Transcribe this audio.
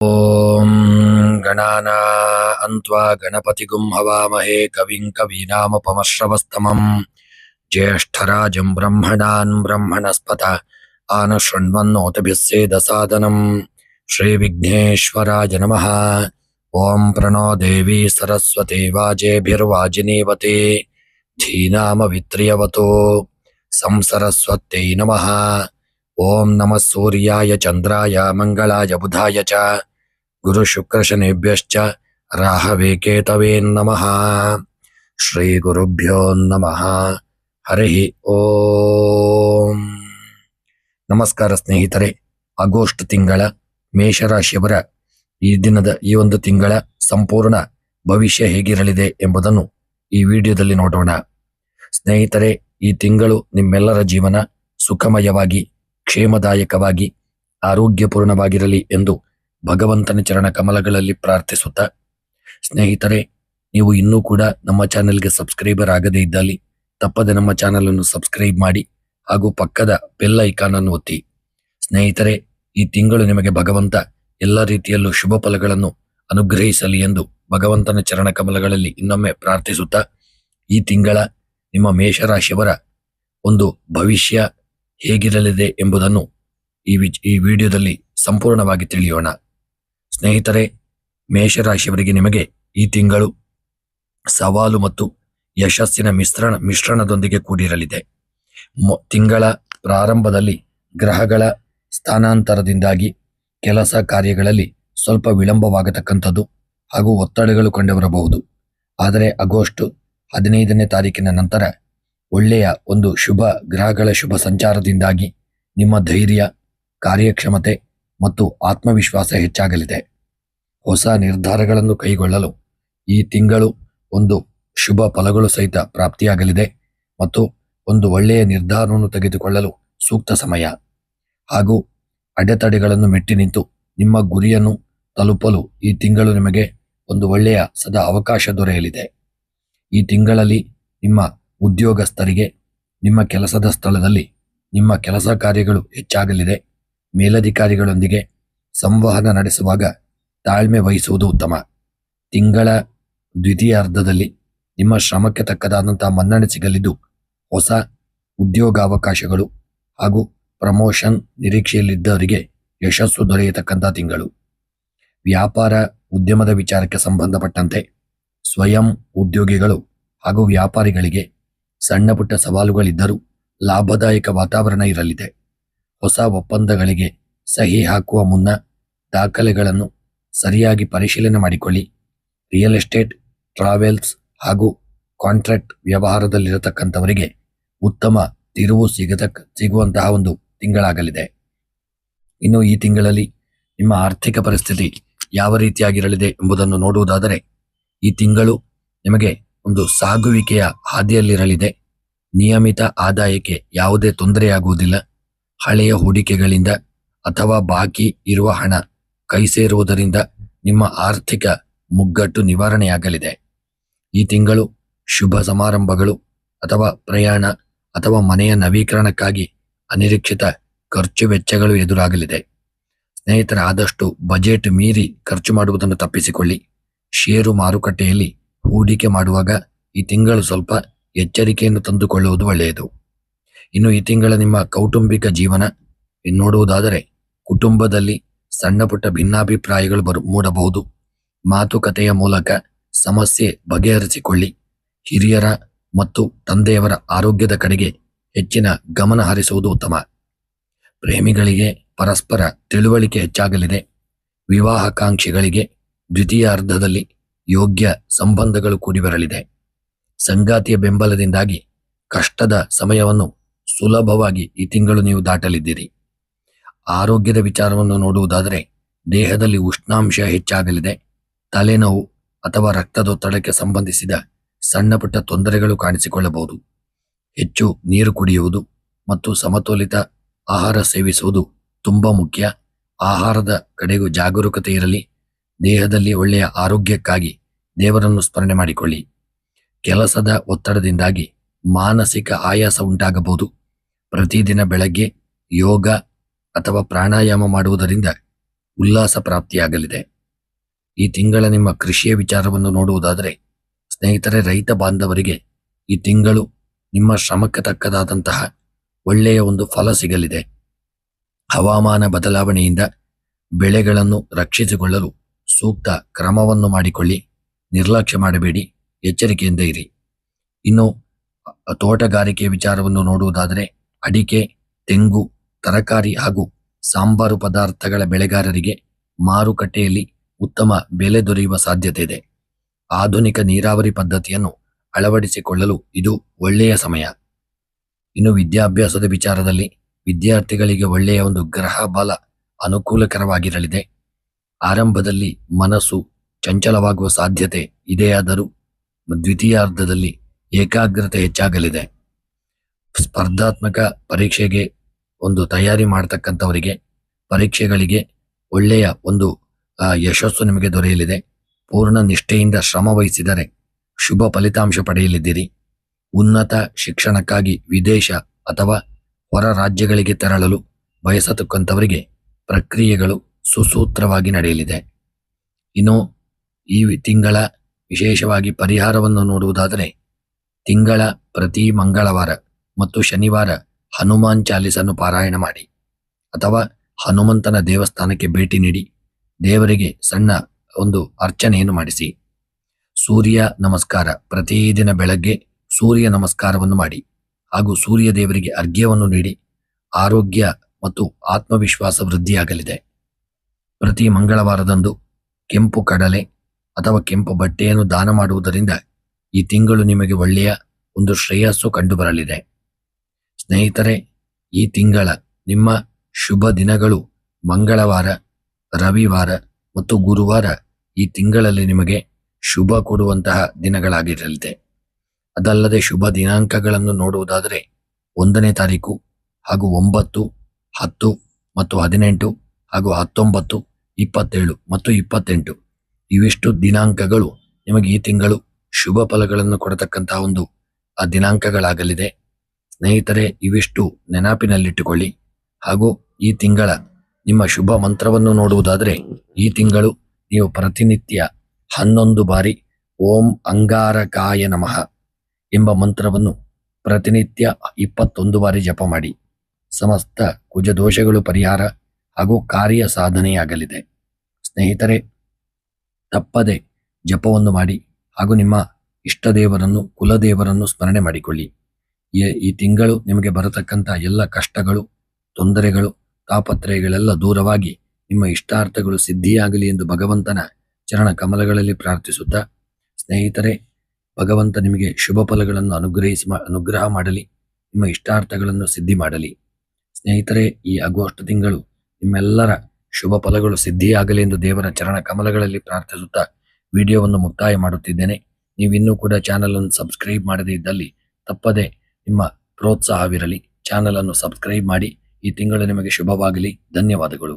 ಓಂ ಗಣಾನಾನ್ತ್ವಾ ಗಣಪತಿಗುಂ ಹವಾಮಹೇ ಕವಿಂ ಕವೀನಾಮುಪಮಶ್ರವಸ್ತಮಂ ಜ್ಯೇಷ್ಠರಾಜಂ ಬ್ರಹ್ಮಣಾನ್ ಬ್ರಹ್ಮಣಸ್ಪತ ಆನಶೃಣ್ವನ್ನೋತಭಿಃ ಸೇದಸಾದನಂ ಶ್ರೀ ವಿಘ್ನೇಶ್ವರಾಯ ನಮಃ. ಓಂ ಪ್ರಣೋ ದೇವಿ ಸರಸ್ವತಿ ವಾಜೇಭಿರ್ವಾಜಿನೀವತಿ ಧೀನಾಮವಿತ್ರ್ಯವತೋ ಸಂಸರಸ್ವತ್ಯೈ ನಮಃ. ಓಂ ನಮಃ ಸೂರ್ಯಾಯ ಚಂದ್ರಾಯ ಮಂಗಳಾಯ ಬುಧಾಯ ಚ ಗುರು ಶುಕ್ರ ಶನಿಭ್ಯಶ್ಚ ರಾಹವೇ ಕೇತವೇ ನಮಃ. ಶ್ರೀ ಗುರುಭ್ಯೋ ನಮಃ. ಹರಿ ಓಂ. ನಮಸ್ಕಾರ ಸ್ನೇಹಿತರೆ. ಆಗಸ್ಟ್ ತಿಂಗಳ ಮೇಷರಾಶಿಯವರ ಈ ಒಂದು ತಿಂಗಳ ಸಂಪೂರ್ಣ ಭವಿಷ್ಯ ಹೇಗಿರಲಿದೆ ಎಂಬುದನ್ನು ಈ ವಿಡಿಯೋದಲ್ಲಿ ನೋಡೋಣ. ಸ್ನೇಹಿತರೆ, ಈ ತಿಂಗಳು ನಿಮ್ಮೆಲ್ಲರ ಜೀವನ ಸುಖಮಯವಾಗಿ, ಕ್ಷೇಮದಾಯಕವಾಗಿ, ಆರೋಗ್ಯಪೂರ್ಣವಾಗಿರಲಿ ಎಂದು ಭಗವಂತನ ಚರಣ ಕಮಲಗಳಲ್ಲಿ ಪ್ರಾರ್ಥಿಸುತ್ತಾ, ಸ್ನೇಹಿತರೆ, ನೀವು ಇನ್ನೂ ಕೂಡ ನಮ್ಮ ಚಾನೆಲ್ಗೆ ಸಬ್ಸ್ಕ್ರೈಬರ್ ಆಗದೇ ಇದ್ದಲ್ಲಿ ತಪ್ಪದೆ ನಮ್ಮ ಚಾನೆಲ್ ಅನ್ನು ಸಬ್ಸ್ಕ್ರೈಬ್ ಮಾಡಿ ಹಾಗೂ ಪಕ್ಕದ ಬೆಲ್ ಐಕಾನ್ ಅನ್ನು ಒತ್ತಿ. ಸ್ನೇಹಿತರೆ, ಈ ತಿಂಗಳು ನಿಮಗೆ ಭಗವಂತ ಎಲ್ಲ ರೀತಿಯಲ್ಲೂ ಶುಭ ಫಲಗಳನ್ನು ಅನುಗ್ರಹಿಸಲಿ ಎಂದು ಭಗವಂತನ ಚರಣ ಕಮಲಗಳಲ್ಲಿ ಇನ್ನೊಮ್ಮೆ ಪ್ರಾರ್ಥಿಸುತ್ತಾ, ಈ ತಿಂಗಳ ನಿಮ್ಮ ಮೇಷರಾಶಿಯವರ ಒಂದು ಭವಿಷ್ಯ ಹೇಗಿರಲಿದೆ ಎಂಬುದನ್ನು ಈ ವಿಡಿಯೋದಲ್ಲಿ ಸಂಪೂರ್ಣವಾಗಿ ತಿಳಿಯೋಣ. ಸ್ನೇಹಿತರೆ, ಮೇಷರಾಶಿಯವರಿಗೆ ನಿಮಗೆ ಈ ತಿಂಗಳು ಸವಾಲು ಮತ್ತು ಯಶಸ್ಸಿನ ಮಿಶ್ರಣದೊಂದಿಗೆ ಕೂಡಿರಲಿದೆ. ತಿಂಗಳ ಪ್ರಾರಂಭದಲ್ಲಿ ಗ್ರಹಗಳ ಸ್ಥಾನಾಂತರದಿಂದಾಗಿ ಕೆಲಸ ಕಾರ್ಯಗಳಲ್ಲಿ ಸ್ವಲ್ಪ ವಿಳಂಬವಾಗತಕ್ಕಂಥದ್ದು ಹಾಗೂ ಒತ್ತಡಗಳು ಕಂಡುಬರಬಹುದು. ಆದರೆ ಆಗಸ್ಟ್ 15ನೇ ತಾರೀಕಿನ ನಂತರ ಒಳ್ಳೆಯ ಒಂದು ಗ್ರಹಗಳ ಶುಭ ಸಂಚಾರದಿಂದಾಗಿ ನಿಮ್ಮ ಧೈರ್ಯ, ಕಾರ್ಯಕ್ಷಮತೆ ಮತ್ತು ಆತ್ಮವಿಶ್ವಾಸ ಹೆಚ್ಚಾಗಲಿದೆ. ಹೊಸ ನಿರ್ಧಾರಗಳನ್ನು ಕೈಗೊಳ್ಳಲು ಈ ತಿಂಗಳು ಒಂದು ಶುಭ ಫಲಗಳು ಸಹಿತ ಪ್ರಾಪ್ತಿಯಾಗಲಿದೆ ಮತ್ತು ಒಂದು ಒಳ್ಳೆಯ ನಿರ್ಧಾರವನ್ನು ತೆಗೆದುಕೊಳ್ಳಲು ಸೂಕ್ತ ಸಮಯ. ಹಾಗೂ ಅಡೆತಡೆಗಳನ್ನು ಮೆಟ್ಟಿ ನಿಂತು ನಿಮ್ಮ ಗುರಿಯನ್ನು ತಲುಪಲು ಈ ತಿಂಗಳು ನಿಮಗೆ ಒಂದು ಒಳ್ಳೆಯ ಅವಕಾಶ ದೊರೆಯಲಿದೆ. ಈ ತಿಂಗಳಲ್ಲಿ ನಿಮ್ಮ ಉದ್ಯೋಗಸ್ಥರಿಗೆ ನಿಮ್ಮ ಕೆಲಸದ ಸ್ಥಳದಲ್ಲಿ ನಿಮ್ಮ ಕೆಲಸ ಕಾರ್ಯಗಳು ಹೆಚ್ಚಾಗಲಿದೆ. ಮೇಲಧಿಕಾರಿಗಳೊಂದಿಗೆ ಸಂವಹನ ನಡೆಸುವಾಗ ತಾಳ್ಮೆ ವಹಿಸುವುದು ಉತ್ತಮ. ತಿಂಗಳ ದ್ವಿತೀಯಾರ್ಧದಲ್ಲಿ ನಿಮ್ಮ ಶ್ರಮಕ್ಕೆ ತಕ್ಕದಾದಂತಹ ಮನ್ನಣೆ ಸಿಗಲಿದ್ದು, ಹೊಸ ಉದ್ಯೋಗಾವಕಾಶಗಳು ಹಾಗೂ ಪ್ರಮೋಷನ್ ನಿರೀಕ್ಷೆಯಲ್ಲಿದ್ದವರಿಗೆ ಯಶಸ್ಸು ದೊರೆಯತಕ್ಕಂಥ ತಿಂಗಳು. ವ್ಯಾಪಾರ ಉದ್ಯಮದ ವಿಚಾರಕ್ಕೆ ಸಂಬಂಧಪಟ್ಟಂತೆ ಸ್ವಯಂ ಉದ್ಯೋಗಿಗಳು ಹಾಗೂ ವ್ಯಾಪಾರಿಗಳಿಗೆ ಸಣ್ಣ ಪುಟ್ಟ ಸವಾಲುಗಳಿದ್ದರೂ ಲಾಭದಾಯಕ ವಾತಾವರಣ ಇರಲಿದೆ. ಹೊಸ ಒಪ್ಪಂದಗಳಿಗೆ ಸಹಿ ಹಾಕುವ ಮುನ್ನ ದಾಖಲೆಗಳನ್ನು ಸರಿಯಾಗಿ ಪರಿಶೀಲನೆ ಮಾಡಿಕೊಳ್ಳಿ. ರಿಯಲ್ ಎಸ್ಟೇಟ್, ಟ್ರಾವೆಲ್ಸ್ ಹಾಗೂ ಕಾಂಟ್ರಾಕ್ಟ್ ವ್ಯವಹಾರದಲ್ಲಿರತಕ್ಕಂಥವರಿಗೆ ಉತ್ತಮ ತಿರುವು ಸಿಗುವಂತಹ ಒಂದು ತಿಂಗಳಾಗಲಿದೆ. ಇನ್ನು ಈ ತಿಂಗಳಲ್ಲಿ ನಿಮ್ಮ ಆರ್ಥಿಕ ಪರಿಸ್ಥಿತಿ ಯಾವ ರೀತಿಯಾಗಿರಲಿದೆ ಎಂಬುದನ್ನು ನೋಡುವುದಾದರೆ, ಈ ತಿಂಗಳು ನಿಮಗೆ ಒಂದು ಸಾಗುವಿಕೆಯ ಹಾದಿಯಲ್ಲಿರಲಿದೆ. ನಿಯಮಿತ ಆದಾಯಕ್ಕೆ ಯಾವುದೇ ತೊಂದರೆಯಾಗುವುದಿಲ್ಲ. ಹಳೆಯ ಹೂಡಿಕೆಗಳಿಂದ ಅಥವಾ ಬಾಕಿ ಇರುವ ಹಣ ಕೈ ಸೇರುವುದರಿಂದ ನಿಮ್ಮ ಆರ್ಥಿಕ ಮುಗ್ಗಟ್ಟು ನಿವಾರಣೆಯಾಗಲಿದೆ. ಈ ತಿಂಗಳು ಶುಭ ಸಮಾರಂಭಗಳು ಅಥವಾ ಪ್ರಯಾಣ ಅಥವಾ ಮನೆಯ ನವೀಕರಣಕ್ಕಾಗಿ ಅನಿರೀಕ್ಷಿತ ಖರ್ಚು ವೆಚ್ಚಗಳು ಎದುರಾಗಲಿದೆ. ಸ್ನೇಹಿತರೆ, ಆದಷ್ಟು ಬಜೆಟ್ ಮೀರಿ ಖರ್ಚು ಮಾಡುವುದನ್ನು ತಪ್ಪಿಸಿಕೊಳ್ಳಿ. ಷೇರು ಮಾರುಕಟ್ಟೆಯಲ್ಲಿ ಹೂಡಿಕೆ ಮಾಡುವಾಗ ಈ ತಿಂಗಳು ಸ್ವಲ್ಪ ಎಚ್ಚರಿಕೆಯನ್ನು ತಂದುಕೊಳ್ಳುವುದು ಒಳ್ಳೆಯದು. ಇನ್ನು ಈ ತಿಂಗಳ ನಿಮ್ಮ ಕೌಟುಂಬಿಕ ಜೀವನ ನೋಡುವುದಾದರೆ, ಕುಟುಂಬದಲ್ಲಿ ಸಣ್ಣ ಪುಟ್ಟ ಭಿನ್ನಾಭಿಪ್ರಾಯಗಳು ಮೂಡಬಹುದು. ಮಾತುಕತೆಯ ಮೂಲಕ ಸಮಸ್ಯೆ ಬಗೆಹರಿಸಿಕೊಳ್ಳಿ. ಹಿರಿಯರ ಮತ್ತು ತಂದೆಯವರ ಆರೋಗ್ಯದ ಕಡೆಗೆ ಹೆಚ್ಚಿನ ಗಮನ ಹರಿಸುವುದು ಉತ್ತಮ. ಪ್ರೇಮಿಗಳಿಗೆ ಪರಸ್ಪರ ತಿಳುವಳಿಕೆ ಹೆಚ್ಚಾಗಲಿದೆ. ವಿವಾಹಾಕಾಂಕ್ಷಿಗಳಿಗೆ ದ್ವಿತೀಯಾರ್ಧದಲ್ಲಿ ಯೋಗ್ಯ ಸಂಬಂಧಗಳು ಕೂಡಿಬರಲಿದೆ. ಸಂಗಾತಿಯ ಬೆಂಬಲದಿಂದಾಗಿ ಕಷ್ಟದ ಸಮಯವನ್ನು ಸುಲಭವಾಗಿ ಈ ತಿಂಗಳು ನೀವು ದಾಟಲಿದ್ದೀರಿ. ಆರೋಗ್ಯದ ವಿಚಾರವನ್ನು ನೋಡುವುದಾದರೆ, ದೇಹದಲ್ಲಿ ಉಷ್ಣಾಂಶ ಹೆಚ್ಚಾಗಲಿದೆ. ತಲೆನೋವು ಅಥವಾ ರಕ್ತದೊತ್ತಡಕ್ಕೆ ಸಂಬಂಧಿಸಿದ ಸಣ್ಣ ಪುಟ್ಟ ತೊಂದರೆಗಳು ಕಾಣಿಸಿಕೊಳ್ಳಬಹುದು. ಹೆಚ್ಚು ನೀರು ಕುಡಿಯುವುದು ಮತ್ತು ಸಮತೋಲಿತ ಆಹಾರ ಸೇವಿಸುವುದು ತುಂಬ ಮುಖ್ಯ. ಆಹಾರದ ಕಡೆಗೂ ಜಾಗರೂಕತೆ ಇರಲಿ. ದೇಹದಲ್ಲಿ ಒಳ್ಳೆಯ ಆರೋಗ್ಯಕ್ಕಾಗಿ ದೇವರನ್ನು ಸ್ಮರಣೆ ಮಾಡಿಕೊಳ್ಳಿ. ಕೆಲಸದ ಒತ್ತಡದಿಂದಾಗಿ ಮಾನಸಿಕ ಆಯಾಸ ಉಂಟಾಗಬಹುದು. ಪ್ರತಿದಿನ ಬೆಳಗ್ಗೆ ಯೋಗ ಅಥವಾ ಪ್ರಾಣಾಯಾಮ ಮಾಡುವುದರಿಂದ ಉಲ್ಲಾಸ ಪ್ರಾಪ್ತಿಯಾಗಲಿದೆ. ಈ ತಿಂಗಳ ನಿಮ್ಮ ಕೃಷಿಯ ವಿಚಾರವನ್ನು ನೋಡುವುದಾದರೆ ಸ್ನೇಹಿತರೆ, ರೈತ ಬಾಂಧವರಿಗೆ ಈ ತಿಂಗಳು ನಿಮ್ಮ ಶ್ರಮಕ್ಕೆ ತಕ್ಕದಾದಂತಹ ಒಳ್ಳೆಯ ಒಂದು ಫಲ ಸಿಗಲಿದೆ. ಹವಾಮಾನ ಬದಲಾವಣೆಯಿಂದ ಬೆಳೆಗಳನ್ನು ರಕ್ಷಿಸಿಕೊಳ್ಳಲು ಸೂಕ್ತ ಕ್ರಮವನ್ನು ಮಾಡಿಕೊಳ್ಳಿ. ನಿರ್ಲಕ್ಷ್ಯ ಮಾಡಬೇಡಿ, ಎಚ್ಚರಿಕೆಯಿಂದ ಇರಿ. ಇನ್ನು ತೋಟಗಾರಿಕೆ ವಿಚಾರವನ್ನು ನೋಡುವುದಾದರೆ ಅಡಿಕೆ, ತೆಂಗು, ತರಕಾರಿ ಹಾಗೂ ಸಾಂಬಾರು ಪದಾರ್ಥಗಳ ಬೆಳೆಗಾರರಿಗೆ ಮಾರುಕಟ್ಟೆಯಲ್ಲಿ ಉತ್ತಮ ಬೆಲೆ ದೊರೆಯುವ ಸಾಧ್ಯತೆ ಇದೆ. ಆಧುನಿಕ ನೀರಾವರಿ ಪದ್ಧತಿಯನ್ನು ಅಳವಡಿಸಿಕೊಳ್ಳಲು ಇದು ಒಳ್ಳೆಯ ಸಮಯ. ಇನ್ನು ವಿದ್ಯಾಭ್ಯಾಸದ ವಿಚಾರದಲ್ಲಿ ವಿದ್ಯಾರ್ಥಿಗಳಿಗೆ ಒಳ್ಳೆಯ ಒಂದು ಗ್ರಹ ಬಲ ಅನುಕೂಲಕರವಾಗಿರಲಿದೆ. ಆರಂಭದಲ್ಲಿ ಮನಸ್ಸು ಚಂಚಲವಾಗುವ ಸಾಧ್ಯತೆ ಇದೆಯಾದರೂ ದ್ವಿತೀಯಾರ್ಧದಲ್ಲಿ ಏಕಾಗ್ರತೆ ಹೆಚ್ಚಾಗಲಿದೆ. ಸ್ಪರ್ಧಾತ್ಮಕ ಪರೀಕ್ಷೆಗೆ ಒಂದು ತಯಾರಿ ಮಾಡತಕ್ಕಂಥವರಿಗೆ ಪರೀಕ್ಷೆಗಳಿಗೆ ಒಳ್ಳೆಯ ಒಂದು ಯಶಸ್ಸು ನಿಮಗೆ ದೊರೆಯಲಿದೆ. ಪೂರ್ಣ ನಿಷ್ಠೆಯಿಂದ ಶ್ರಮ ವಹಿಸಿದರೆ ಶುಭ ಫಲಿತಾಂಶ ಪಡೆಯಲಿದ್ದೀರಿ. ಉನ್ನತ ಶಿಕ್ಷಣಕ್ಕಾಗಿ ವಿದೇಶ ಅಥವಾ ಹೊರ ರಾಜ್ಯಗಳಿಗೆ ತೆರಳಲು ಬಯಸತಕ್ಕಂಥವರಿಗೆ ಪ್ರಕ್ರಿಯೆಗಳು ಸುಸೂತ್ರವಾಗಿ ನಡೆಯಲಿದೆ. ಇನ್ನು ಈ ತಿಂಗಳ ವಿಶೇಷವಾಗಿ ಪರಿಹಾರವನ್ನು ನೋಡುವುದಾದರೆ ತಿಂಗಳ ಪ್ರತಿ ಮಂಗಳವಾರ ಮತ್ತು ಶನಿವಾರ ಹನುಮಾನ್ ಚಾಲಿಸನ್ನು ಪಾರಾಯಣ ಮಾಡಿ ಅಥವಾ ಹನುಮಂತನ ದೇವಸ್ಥಾನಕ್ಕೆ ಭೇಟಿ ನೀಡಿ ದೇವರಿಗೆ ಸಣ್ಣ ಒಂದು ಅರ್ಚನೆಯನ್ನು ಮಾಡಿಸಿ. ಸೂರ್ಯ ನಮಸ್ಕಾರ, ಪ್ರತಿದಿನ ಬೆಳಗ್ಗೆ ಸೂರ್ಯ ನಮಸ್ಕಾರವನ್ನು ಮಾಡಿ ಹಾಗೂ ಸೂರ್ಯ ದೇವರಿಗೆ ಅರ್ಘ್ಯವನ್ನು ನೀಡಿ ಆರೋಗ್ಯ ಮತ್ತು ಆತ್ಮವಿಶ್ವಾಸ ವೃದ್ಧಿಯಾಗಲಿದೆ. ಪ್ರತಿ ಮಂಗಳವಾರದಂದು ಕೆಂಪು ಕಡಲೆ ಅಥವಾ ಕೆಂಪು ಬಟ್ಟೆಯನ್ನು ದಾನ ಮಾಡುವುದರಿಂದ ಈ ತಿಂಗಳು ನಿಮಗೆ ಒಳ್ಳೆಯ ಒಂದು ಶ್ರೇಯಸ್ಸು ಕಂಡುಬರಲಿದೆ. ಸ್ನೇಹಿತರೆ, ಈ ತಿಂಗಳ ನಿಮ್ಮ ಶುಭ ದಿನಗಳು ಮಂಗಳವಾರ, ರವಿವಾರ ಮತ್ತು ಗುರುವಾರ ಈ ತಿಂಗಳಲ್ಲಿ ನಿಮಗೆ ಶುಭ ಕೊಡುವಂತಹ ದಿನಗಳಾಗಿರಲಿದೆ. ಅದಲ್ಲದೆ ಶುಭ ದಿನಾಂಕಗಳನ್ನು ನೋಡುವುದಾದರೆ 1ನೇ ತಾರೀಕು ಹಾಗೂ 9, 10 ಮತ್ತು 18 ಹಾಗೂ 19, 27 ಮತ್ತು 28 ಇವಿಷ್ಟು ದಿನಾಂಕಗಳು ನಿಮಗೆ ಈ ತಿಂಗಳು ಶುಭ ಫಲಗಳನ್ನು ಕೊಡತಕ್ಕಂತಹ ಒಂದು ದಿನಾಂಕಗಳಾಗಲಿದೆ. ಸ್ನೇಹಿತರೆ, ಇವಿಷ್ಟು ನೆನಪಿನಲ್ಲಿಟ್ಟುಕೊಳ್ಳಿ. ಹಾಗೂ ಈ ತಿಂಗಳ ನಿಮ್ಮ ಶುಭ ಮಂತ್ರವನ್ನು ನೋಡುವುದಾದರೆ ಈ ತಿಂಗಳು ನೀವು ಪ್ರತಿನಿತ್ಯ 11 ಬಾರಿ ಓಂ ಅಂಗಾರಕಾಯ ನಮಃ ಎಂಬ ಮಂತ್ರವನ್ನು ಪ್ರತಿನಿತ್ಯ 21 ಬಾರಿ ಜಪ ಮಾಡಿ. ಸಮಸ್ತ ಕುಜದೋಷಗಳು ಪರಿಹಾರ ಹಾಗೂ ಕಾರ್ಯ ಸಾಧನೆಯಾಗಲಿದೆ. ಸ್ನೇಹಿತರೆ, ತಪ್ಪದೆ ಜಪವನ್ನು ಮಾಡಿ ಹಾಗೂ ನಿಮ್ಮ ಇಷ್ಟ ದೇವರನ್ನು, ಕುಲದೇವರನ್ನು ಸ್ಮರಣೆ ಮಾಡಿಕೊಳ್ಳಿ. ಈ ತಿಂಗಳು ನಿಮಗೆ ಬರತಕ್ಕಂಥ ಎಲ್ಲ ಕಷ್ಟಗಳು, ತೊಂದರೆಗಳು, ತಾಪತ್ರಯಗಳೆಲ್ಲ ದೂರವಾಗಿ ನಿಮ್ಮ ಇಷ್ಟಾರ್ಥಗಳು ಸಿದ್ಧಿಯಾಗಲಿ ಎಂದು ಭಗವಂತನ ಚರಣ ಕಮಲಗಳಲ್ಲಿ ಪ್ರಾರ್ಥಿಸುತ್ತಾ, ಸ್ನೇಹಿತರೆ, ಭಗವಂತ ನಿಮಗೆ ಶುಭ ಫಲಗಳನ್ನು ಅನುಗ್ರಹ ಮಾಡಲಿ, ನಿಮ್ಮ ಇಷ್ಟಾರ್ಥಗಳನ್ನು ಸಿದ್ಧಿ ಮಾಡಲಿ. ಸ್ನೇಹಿತರೆ, ಈ ಆಗಸ್ಟ್ ತಿಂಗಳು ನಿಮ್ಮೆಲ್ಲರ ಶುಭ ಫಲಗಳು ಸಿದ್ಧಿಯಾಗಲಿ ಎಂದು ದೇವರ ಚರಣ ಕಮಲಗಳಲ್ಲಿ ಪ್ರಾರ್ಥಿಸುತ್ತಾ ವಿಡಿಯೋವನ್ನು ಮುಕ್ತಾಯ ಮಾಡುತ್ತಿದ್ದೇನೆ. ನೀವಿನ್ನೂ ಕೂಡ ಚಾನಲ್ ಅನ್ನು ಸಬ್ಸ್ಕ್ರೈಬ್ ಮಾಡದೇ ಇದ್ದಲ್ಲಿ ತಪ್ಪದೆ ನಿಮ್ಮ ಪ್ರೋತ್ಸಾಹವಿರಲಿ, ಚಾನಲ್ ಅನ್ನು ಸಬ್ಸ್ಕ್ರೈಬ್ ಮಾಡಿ. ಈ ತಿಂಗಳು ನಿಮಗೆ ಶುಭವಾಗಲಿ. ಧನ್ಯವಾದಗಳು.